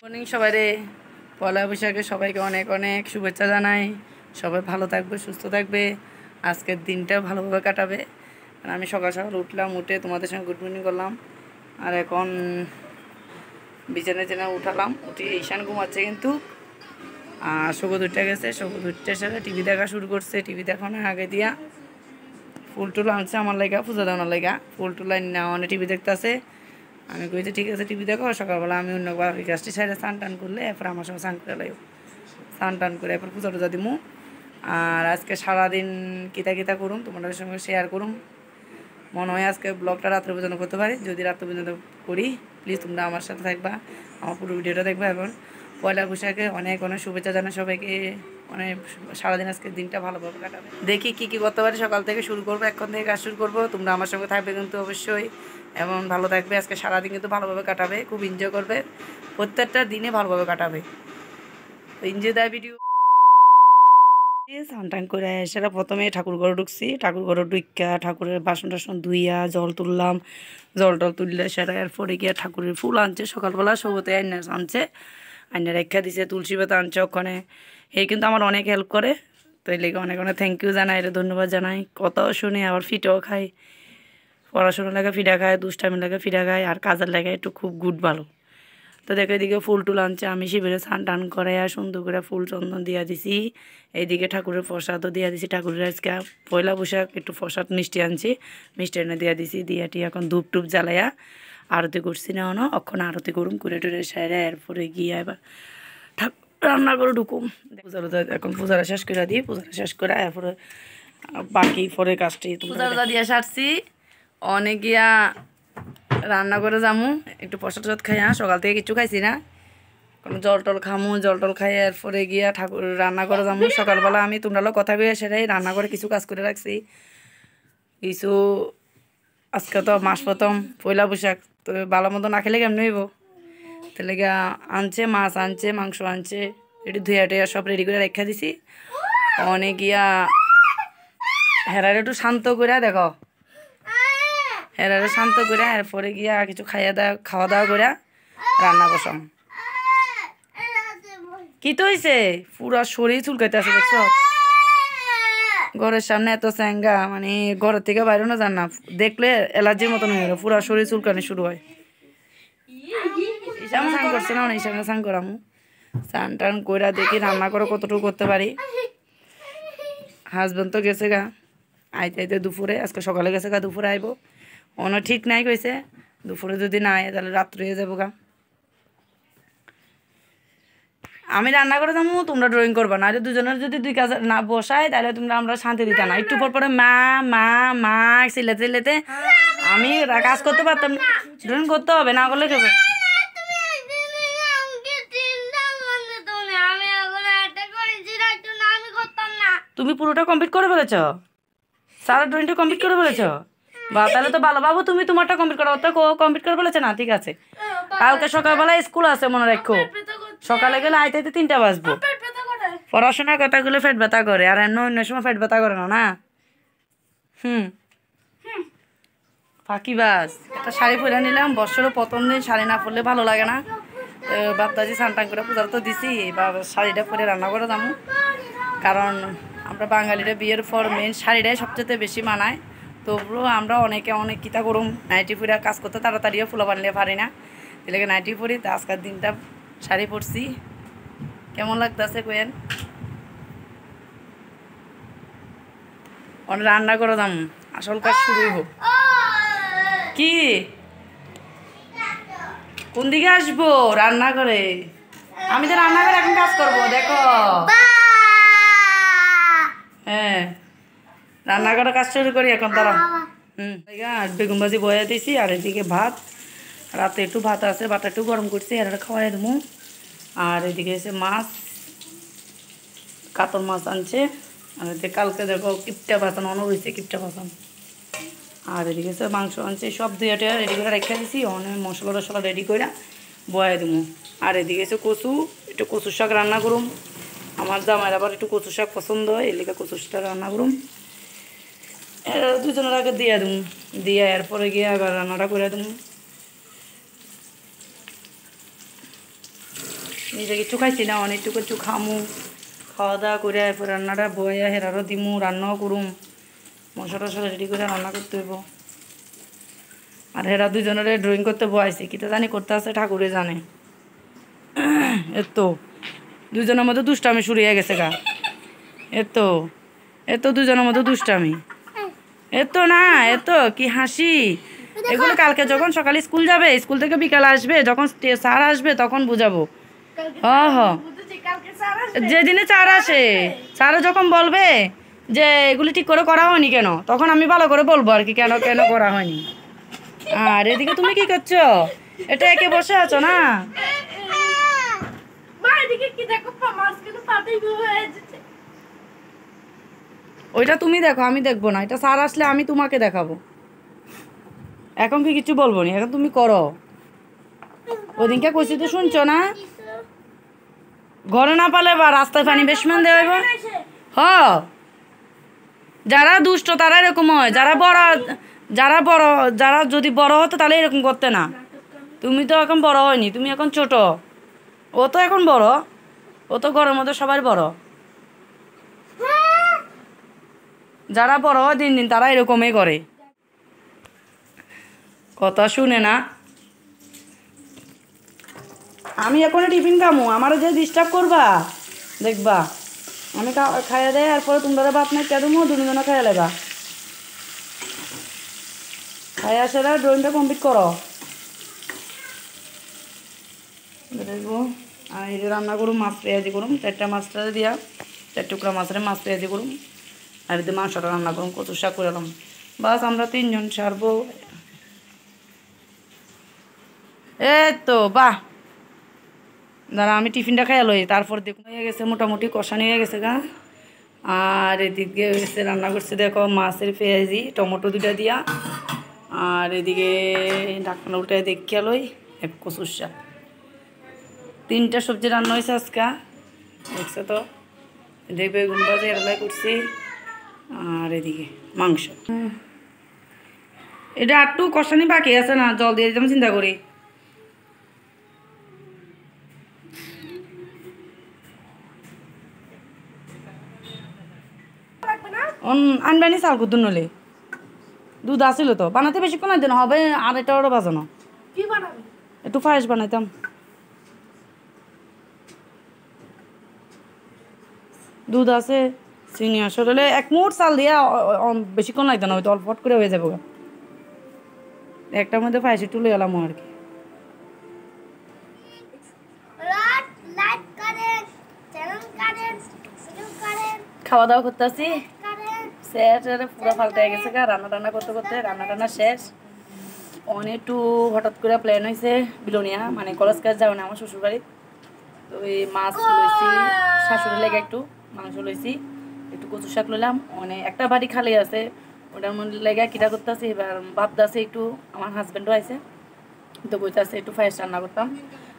Morning সবাই রে, পয়লা বৈশাখে সবাইকে অনেক অনেক শুভেচ্ছা জানাই। সবাই ভালো থাকবে, সুস্থ থাকবে, আজকের দিনটা ভালোভাবে কাটাবে। আমি সকাল সকাল উঠলাম, উঠে তোমাদের সঙ্গে গুড মর্নিং করলাম। আর এখন বিছানা উঠালাম, উঠে ঈশান ঘুমাচ্ছে কিন্তু। আর সবুজ উঠে গেছে, সবুজ উঠতে সাথে টিভি দেখা শুরু করছে। টিভি দেখানোর আগে দিয়া ফুল টুল আনছে আমার লেগা, পুজো দেওয়ার লেগা। ফুল টুল অনেক টিভি দেখতে আছে। আমি কইছি ঠিক আছে টিভি দেখো, সকালবেলা আমি অন্য বাকি গাছটি সাইডে স্নান টান করলে এরপর আমার সঙ্গে স্নান করে লাগবে, স্নান টান করে এরপর পূজা টুজা দিমু। আর আজকে সারাদিন কিতা কিতা করুম তোমাদের সঙ্গে শেয়ার করুম। মনে হয় আজকে ব্লগটা রাত্রে পর্যন্ত করতে পারি। যদি রাত্রে পর্যন্ত করি, প্লিজ তোমরা আমার সাথে থাকবা, আমার পুরো ভিডিওটা দেখবা। এবং পয়লা বৈশাখে অনেক অনেক শুভেচ্ছা জানাই সবাইকে। অনেক সারাদিন আজকের দিনটা ভালোভাবে কাটাবে। দেখি কী কী করতে পারি, সকাল থেকে শুরু করবো, এখন থেকে কাজ শুরু করবো। তোমরা আমার সঙ্গে থাকবে কিন্তু অবশ্যই, এবং ভালো থাকবে। আজকে সারাদিন কিন্তু ভালোভাবে কাটাবে, খুব এনজয় করবে, প্রত্যেকটা দিনে ভালোভাবে কাটাবে। এনজয় দেয় ভিডিও। স্নান টান করে সেটা প্রথমে ঠাকুর ঘরে ঢুকছি। ঠাকুর ঘরে ঢুকা ঠাকুরের বাসন টাসন ধুইয়া জল তুললাম। জল টল তুললে সেটা এরপরে গিয়ে ঠাকুরের ফুল আনছে সকালবেলা, সবতে আইনা আনছে, আইনা রেখা দিছে। তুলসী পাতা আনছে ওখানে। এই কিন্তু আমার অনেক হেল্প করে, তো এই লেগে অনেক অনেক থ্যাংক ইউ জানাই, এটা ধন্যবাদ জানাই। কথাও শুনে আবার ফিটাও খাই, পড়াশোনা লাগে ফিটা খায়, দুষ্টামি লাগে ফিটা খায়, আর কাজের লাগে একটু খুব গুড ভালো। তো দেখো এদিকে ফুল টুল আনছে, আমি শিবিরে স্নান টান করে আর সুন্দর করে ফুল চন্দন দিয়া দিছি। এইদিকে ঠাকুরের প্রসাদও দিয়া দিছি। ঠাকুরের আজকে পয়লা বৈশাখ, একটু প্রসাদ মিষ্টি আনছি, মিষ্টি এনে দিয়া দিছি। দিয়াটি এখন ধূপ টুপ জ্বালাইয়া আরতি করছি না, অখন আরতি করুম, করে টুরে সাইরে এরপরে গিয়ে এবার রান্না করে ঢুকুম। এখন পূজাটা শেষ করে দিই, পূজাটা শেষ করে এরপরে বাকি পরে কাজটি পূজা দিয়া সারছি। অনেক গিয়া রান্না করে যামু, একটু প্রসাদ টসাদ খাইয়া, সকাল থেকে কিছু খাইছি না, কোনো জল টল খামু, জল টল খাই এরপরে গিয়া ঠাকুর রান্না করে যামু। সকালবেলা আমি তোমরা লোক কথা বলে সেটাই রান্না করে কিছু কাজ করে রাখছি। কিছু আজকে তো মাস প্রথম পয়লা বৈশাখ, তো ভালো মতো না খেলে কেমন হইব। তাহলে গিয়া আনছে, মাছ আনছে, মাংস আনছে, এটি ধুয়া টুয়া সব রেডি করে রেখা দিছি। অনেক গিয়া হেরার একটু শান্ত করে দেখো, হেরারে শান্ত করে এরপরে গিয়া কিছু খাওয়া দাওয়া করে রান্না বসাম। কি তো হয়েছে, পুরা শরীর চুলকাইতে আছে দেখছ, ঘরের সামনে এত স্যাঙ্গা, মানে ঘরের থেকে বাইরে না যান না, দেখলে অ্যালার্জির মতন হয়ে গেল, পুরা শরীর চুলকানি শুরু হয়। ঈশান স্নান করছে না, ঈশানে স্নান করামু। স্নান টান করে দেখি রান্না করে কতটুকু করতে পারি। হাজব্যান্ড তো গেছে গা, আইতে আইতে দুপুরে, আজকে সকালে গেছে গা, দুপুরে আইব। অন্য ঠিক নাই কইছে, দুপুরে যদি না আয় তাহলে রাত্রে হয়ে যাবো গা। আমি রান্না করে যাবো, তোমরা ড্রয়িং করবা না। দুজনের যদি দুই কাজ না বসাই তাহলে তোমরা আমরা শান্তি দিতে না। একটু পর পরে মা মা মা চিল্লাতে চিল্লাতে আমি কাজ করতে পারতাম, ড্রয়িং করতে হবে না করলে কেবে। তুমি পুরোটা কমপ্লিট করে ফেলেছ, সারা ড্রয়িংটা কমপ্লিট করে ফেলেছ, বা তাহলে তো ভালো। বাবু তুমি তোমারটা কমপ্লিট করো, ওটা কমপ্লিট করে ফেলেছে না, ঠিক আছে। কালকে সকালবেলা স্কুল আছে মনে রাখো, সকালে গেলে আইতে 3টা বাজবো। পড়াশোনার কথাগুলো পেট ব্যথা করে, আর অন্য সময় পেট ব্যথা করে না না। ফাঁকিবাজ। একটা শাড়ি পরে নিলাম, বছরও প্রথম দিন শাড়ি না পরলে ভালো লাগে না। বাপ্তাজি স্নান করে পূজা তো দিছি, এবার শাড়িটা পরে রান্না করে যাবো। কারণ আমরা বাঙালিরা বিয়ের পর মেন শাড়িটাই সবচেয়ে বেশি মানায়। তবুও আমরা অনেকে অনেক কিতা করুম, নাইটি পরে কাজ করতে তাড়াতাড়িও ফুলা বানলে পারি না, এলাকা নাইটি পরি। তো আজকের দিনটা শাড়ি পরছি, কেমন লাগতেছে কোয়েন। অনেক রান্না করে দাম, আসল কাজ শুরু হোক। কি কোন দিকে আসবো রান্না করে, আমি তো রান্না করে এখন কাজ করবো দেখো। হ্যাঁ রান্না করে কাজ শুরু করি এখন তারা। বেগুন ভাজি বয়া দিয়েছি, আর এদিকে ভাত, রাতে একটু ভাত আছে, ভাত একটু গরম করছি, আর খাওয়াই দেবো। আর এদিকে এসে মাছ, কাতল মাছ আনছে, আর এদিকে কালকে দেখো কিপটা বাসান অনেক হয়েছে, কিপটা বাসান। আর এদিকে এসে মাংস আনছে, সব দুইটা রেডি করে রেখে দিছি, অনেক মশলা টশলা রেডি করে বয়া দেবো। আর এদিকে এসে কচু, একটু কচুর শাক রান্না করুম। আমার জামাইয়ের আবার একটু কচু শাক পছন্দ হয়, এলাকা কচু শাক রান্না করুম। দুজনের আগে দিয়ে দেবো, দিয়ে এরপরে গিয়ে আবার রান্নাটা করে দেবো। নিজে কিছু খাইছি না, অনেকটুকু একটু খামু, খাওয়া দাওয়া করে এরপর রান্নাটা বয়া হেরারও দিমু, রান্নাও করুম, মশলা টশলা রেডি করে রান্না করতে হইব। আর হেরা দুজনের ড্রয়িং করতে বয়াইছে, কিতা জানি করতে আছে ঠাকুরে জানে। এত দুজনের মধ্যে দুষ্টামি শুরু হয়ে গেছে গা, এত এত দুজনের মধ্যে দুষ্টামি, এত না এত কি হাসি। এগুলো কালকে যখন সকালে স্কুল যাবে, স্কুল থেকে বিকালে আসবে, যখন স্যার আসবে তখন বুঝাবো। হ যেদিনে স্যার আসে, স্যার যখন বলবে যে এগুলি ঠিক করে করা হয়নি কেন, তখন আমি ভালো করে বলবো আর কি কেন কেন করা হয়নি। আর এদিকে তুমি কি করছো? এটা একে বসে আছো না? ওইটা তুমি দেখো, আমি দেখবো না। এটা স্যার আসলে আমি তোমাকে দেখাবো। এখন কি কিছু বলবো না, এখন তুমি করো। ওদিনকে কইছি তো শুনছো না? ঘরে না পালে বা রাস্তায় পানি বেশমান দেওয়া হইব। হ, যারা দুষ্ট তারা এরকম হয়, যারা যদি বড় হতো তাহলে এরকম করতে না। তুমি তো এখন বড় হয়নি, তুমি এখন ছোট। ও তো এখন বড়, ও তো ঘরের মধ্যে সবার বড়। যারা বড় হয় দিন দিন তারা এরকমই করে, কথা শুনে না। আমি এখন টিফিন খামু, আমারও যে ডিস্টার্ব করবা দেখবা। আমি খাইয়া দেয় আর পরে তোমরা ভাত নাই কেদমো, দুজনে খাইয়া লেবা। খাইয়া সেরা ড্রয়িংটা কমপ্লিট করো দেখবো। আর এই যে রান্না করুম, মাছ পেঁয়াজি করুম, 4টা মাছটা দিয়া 4 টুকরা মাছের মাছ পেঁয়াজি করুম। আর এদিকে মাংসটা রান্না করুম, কচুর শাক করে এলাম। বাস আমরা 3 জন সারবো। এই তো বাহ, দাঁড়া আমি টিফিনটা খাইয়া লই, তারপর দেখুন হয়ে গেছে মোটামুটি কষানি হয়ে গেছে গা। আর এদিকে হয়েছে রান্না করছে দেখো মাছের পেঁয়াজি টমেটো 2টা দিয়া। আর এদিকে ঢাকনা উল্টায় দেখিয়া লই এক কচুর শাক। 3টা সবজি রান্না হয়েছে আজকা, দেখছো তো। এদিকে বেগুন ভাজি এলাই করছি, আর এদিকে মাংস। এটা একটু কষানি বাকি আছে না, জল দিয়ে দিতাম চিন্তা করি। আনবানি চাল কুদ্দু নলে দুধ আসিল তো, বানাতে বেশিক্ষণ দিন হবে, 2:30 বাজানো। একটু পায়েস বানাইতাম। দুধ আছে, চিনি আসলে 1 মুঠ চাল দিয়া বেশিক্ষণ লাগতো না, হয়তো অল্প করে হয়ে যাবো। একটার মধ্যে পায়েস একটু লই এলাম আর কি। খাওয়া দাওয়া করতে আসি, শেষ পুরো পাল্টে গেছে গা। রান্না করতে করতে রান্না শেষ। অনেক একটু হঠাৎ করে প্ল্যান হয়েছে বিলোনিয়া, মানে কলেজ কাজ যাও না আমার শ্বশুরবাড়ি। তো এই মাছ লইছি, শাশুড়ি লেগে একটু মাংস লইছি, একটু কচু শাক লইলাম। মানে একটা বাড়ি খালি আছে, ওটার মধ্যে লেগে কিটা করতে আছে। এবার ভাবতেছে একটু, আমার হাজব্যান্ডও আছে তো কইতাছে একটু পায়েস রান্না করতাম।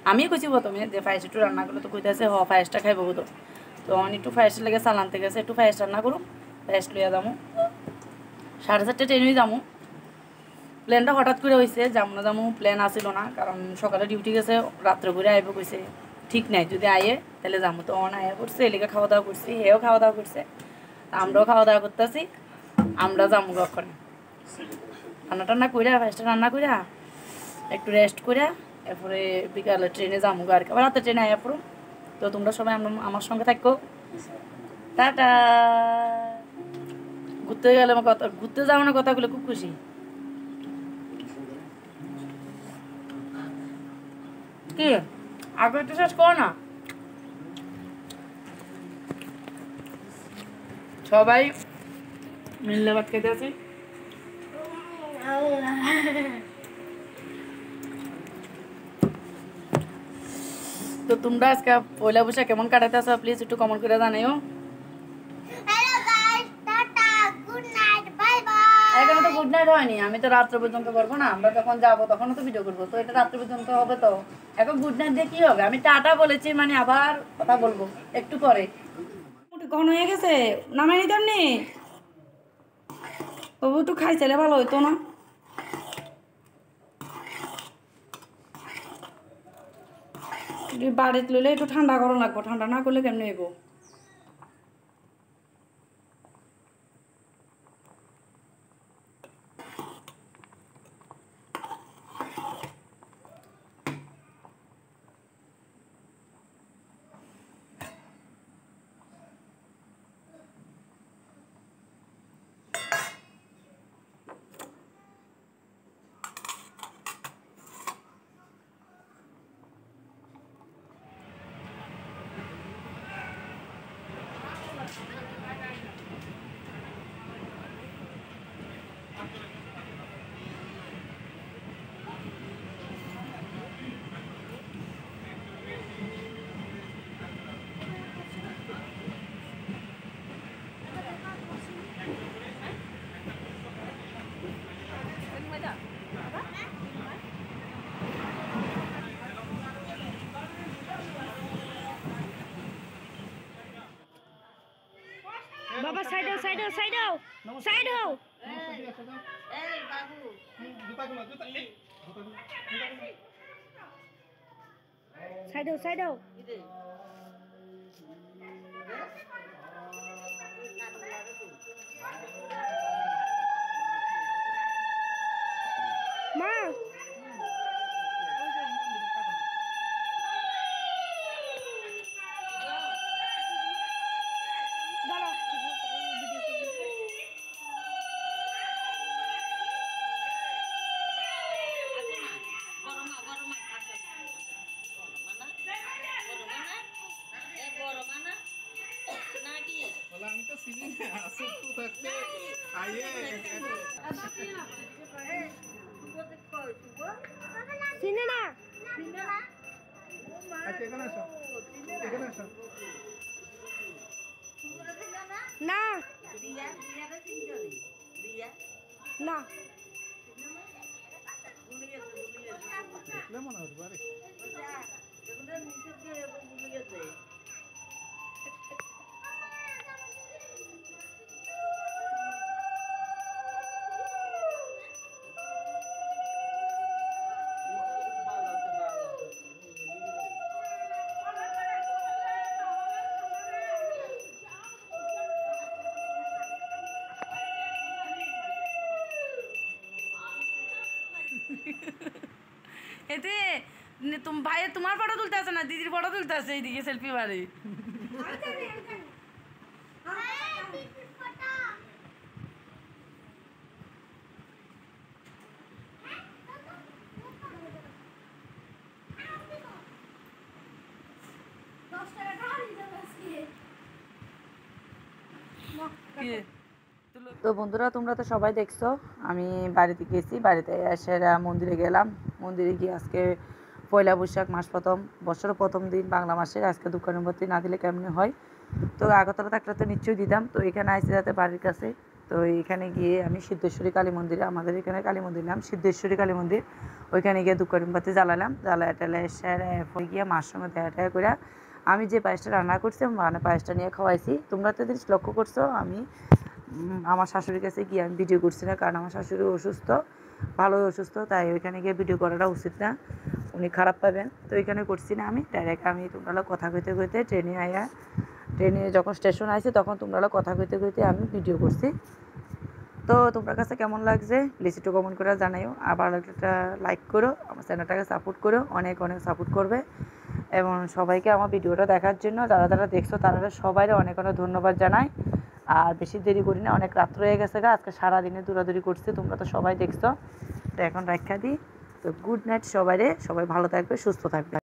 আমি কইছি প্রথমে যে পায়েস একটু রান্না করলে, তো কইতাছে হ পায়েসটা খাইবো তো। তো আমি একটু পায়েসের লেগে চাল আনতে গেছে, একটু পায়েস রান্না করুম, পায়েস লইয়া যাবো। 4:30 ট্রেনে যাবো। প্ল্যানটা হঠাৎ করে হয়েছে, যাবো না যাবো প্ল্যান আসিল না, কারণ সকালে ডিউটি গেছে, রাত্রে করে আইব কইছে। ঠিক নাই, যদি আয়ে তাহলে যাবো। তো অন আয়া করছে, এলাকা খাওয়া দাওয়া করছি, হেও খাওয়া দাওয়া করছে, আমরাও খাওয়া দাওয়া করতেছি। আমরা যাবো কখন রান্না টান্না কইরা, পায়েসটা রান্না কইরা একটু রেস্ট কইরা এরপরে বিকালে ট্রেনে যাবো আর কি। আবার রাতে ট্রেনে আয়া পড়ো। তো তোমরা সবাই আমার সঙ্গে থাকো। টাটা। ঘুরতে গেলে আমার কথা, ঘুরতে যাবো না কথাগুলো খুব খুশি। কি আগে একটু শেষ করো না, সবাই মিললে ভাত খেতে আছি। তো তোমরা আজকে পয়লা বৈশাখ কেমন কাটাতে আসো প্লিজ একটু কমেন্ট করে জানাইও। এখানে তো গুড নাইট হয়নি, আমি তো রাত্রে পর্যন্ত করবো না, আমরা যখন যাবো তখনও তো ভিডিও করবো, তো এটা রাত্রে পর্যন্ত হবে। তো এখন গুড নাইট দিয়ে কি হবে, আমি টাটা বলেছি, মানে আবার কথা বলবো একটু পরে। ঘন হয়ে গেছে, নামাই নিতাম নি, তবু একটু খাইছিলে ভালো হইতো না। বাড়িতে লইলে একটু ঠান্ডা করা লাগবো, ঠান্ডা না করলে কেমনে হইব। বাবা সাইড হও সাইড হও সাইড হও সাইড হও এই বাবু সাইড হও সাইড হও মা দাঁড়াও ভিডিও করবি আমি তো চিনি না আসুক তো থাকতে আইয়ে চিনে না আচ্ছা এখানে আসো এখানে আসো না না দেখলে মনে হতে পারে এতে ভাইয়ের তোমার ফটো তুলতে আছে না, দিদির ফটো তুলতে আছে এইদিকে সেলফি মারে। তো বন্ধুরা তোমরা তো সবাই দেখছো আমি বাড়িতে গেছি, বাড়িতে এসে মন্দিরে গেলাম। মন্দিরে গিয়ে আজকে পয়লা বৈশাখ মাস প্রথম, বছরের প্রথম দিন বাংলা মাসের, আজকে দোকানবর্তী না দিলে কেমনি হয়। তো আগরতলা থাকলে তো নিশ্চয়ই দিতাম। তো এখানে আইসি যাতে বাড়ির কাছে, তো এখানে গিয়ে আমি সিদ্ধেশ্বরী কালী মন্দিরে, আমাদের এখানে কালী মন্দির নাম সিদ্ধেশ্বরী কালী মন্দির, ওইখানে গিয়ে দোকানবাতি জ্বালালাম, জ্বালায় টালায় এসে গিয়ে মার সঙ্গে দেখা টাকা করে আমি যে পায়েসটা রান্না করছি মানে পায়েসটা নিয়ে খাওয়াইছি। তোমরা তো জিনিস লক্ষ্য করছো আমি আমার শাশুড়ির কাছে গিয়ে আমি ভিডিও করছি না, কারণ আমার শাশুড়ি অসুস্থ, ভালোই অসুস্থ, তাই ওইখানে গিয়ে ভিডিও করাটা উচিত না, উনি খারাপ পাবেন। তো ওইখানে করছি না, আমি ডাইরেক্ট আমি তোমরা কথা কইতে কইতে ট্রেনে যখন স্টেশন আসছে তখন তোমরা কথা কইতে কইতে আমি ভিডিও করছি। তো তোমার কাছে কেমন লাগছে প্লিজ একটু কমেন্ট করে জানাইও, আবার একটা লাইক করো, আমার চ্যানেলটাকে সাপোর্ট করো, অনেক অনেক সাপোর্ট করবে। এবং সবাইকে আমার ভিডিওটা দেখার জন্য যারা যারা দেখছো তারা সবাইকে অনেক অনেক ধন্যবাদ জানাই। আর বেশি দেরি করি না, অনেক রাত্র হয়ে গেছে গা, আজকে সারাদিনে দৌড়াদৌড়ি করছি, তোমরা তো সবাই দেখছো। তো এখন রাখা দিই, তো গুড নাইট সবাই ভালো থাকবে, সুস্থ থাকবে।